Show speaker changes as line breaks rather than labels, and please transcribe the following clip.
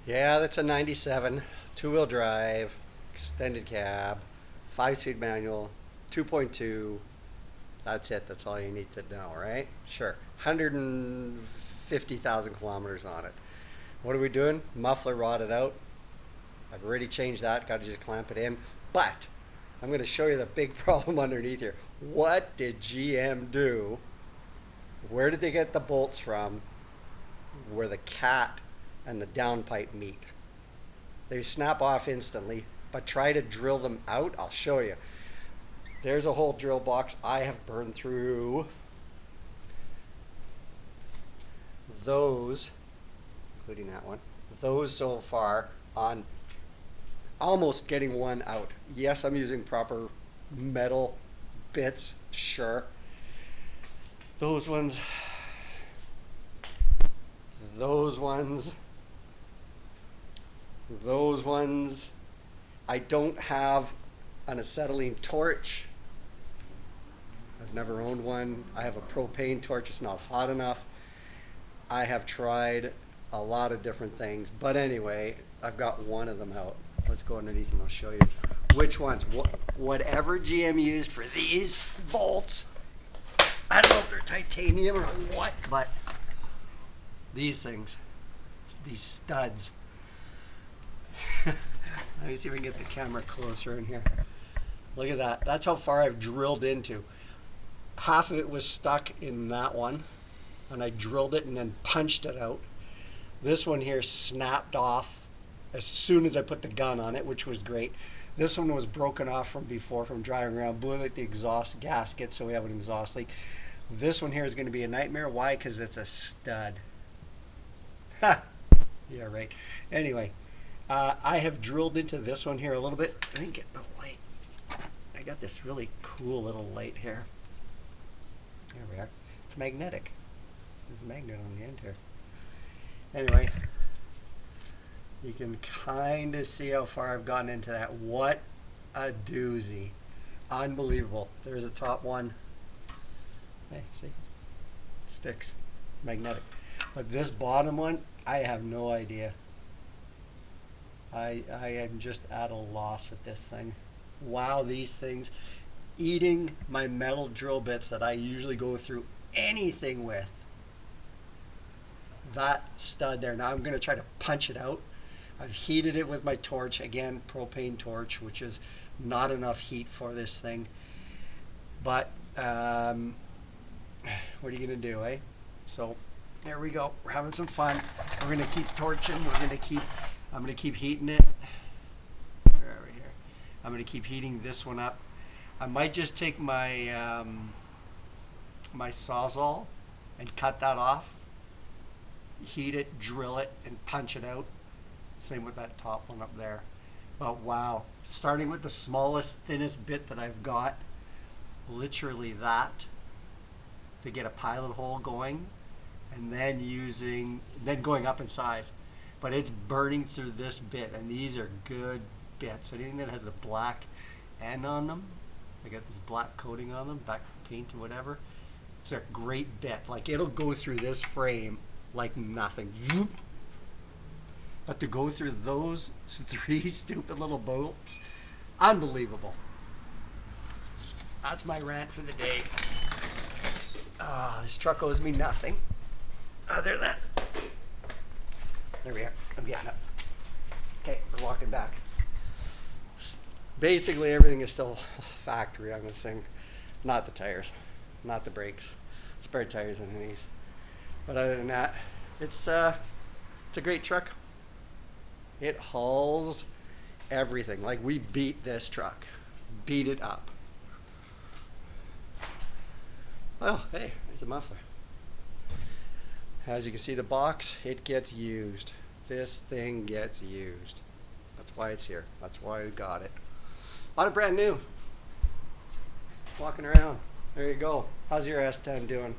Yeah, that's a 97, two-wheel drive, extended cab, 5-speed manual, 2.2. That's it. That's all you need to know, right? Sure. 150,000 kilometers on it. What are we doing? Muffler rotted out. I've already changed that. Got to just clamp it in. But I'm going to show you the big problem underneath here. What did GM do? Where did they get the bolts from where the cat and the downpipe meet? They snap off instantly, but try to drill them out. I'll show you. There's a whole drill box I have burned through those, including that one, those so far on almost getting one out. Yes, I'm using proper metal bits, sure. Those ones, those ones, those ones. I don't have an acetylene torch. I've never owned one. I have a propane torch. It's not hot enough. I have tried a lot of different things. But anyway, I've got one of them out. Let's go underneath and I'll show you which ones. Whatever GM used for these bolts, I don't know if they're titanium or what, but these things, these studs. Let me see if we can get the camera closer in here. Look at that. That's how far I've drilled into. Half of it was stuck in that one, and I drilled it and then punched it out. This one here snapped off as soon as I put the gun on it, which was great. This one was broken off from before, from driving around, blew out the exhaust gasket, so we have an exhaust leak. This one here is going to be a nightmare. Why? Because it's a stud. Ha! Yeah, right. Anyway, I have drilled into this one here a little bit. I didn't get the light. I got this really cool little light here. There we are. It's magnetic. There's a magnet on the end here. Anyway, you can kind of see how far I've gotten into that. What a doozy. Unbelievable. There's a top one. Hey, see? Sticks. Magnetic. But this bottom one, I have no idea. I am just at a loss with this thing. Wow, these things eating my metal drill bits that I usually go through anything with. That stud there. Now I'm going to try to punch it out. I've heated it with my torch. Again, propane torch, which is not enough heat for this thing. But what are you going to do, eh? So there we go. We're having some fun. We're going to keep torching. I'm going to keep heating it. Where are we here? I'm going to keep heating this one up. I might just take my my Sawzall and cut that off, heat it, drill it, and punch it out. Same with that top one up there. But wow, starting with the smallest, thinnest bit that I've got, literally that, to get a pilot hole going, and then going up in size. But it's burning through this bit, and these are good bits. Anything that has the black end on them, I got this black coating on them, black paint or whatever, it's a great bit. Like, it'll go through this frame like nothing. But to go through those three stupid little bolts, unbelievable. That's my rant for the day. This truck owes me nothing other than, there we are. I'm getting up. Okay, we're walking back. Basically, everything is still factory on this thing. Not the tires, not the brakes, spare tires underneath. But other than that, it's a great truck. It hauls everything. Like, we beat this truck, beat it up. Oh, hey, there's a muffler. As you can see, the box, it gets used. This thing gets used. That's why it's here. That's why we got it. Bought it brand new. Walking around. There you go. How's your S-10 doing?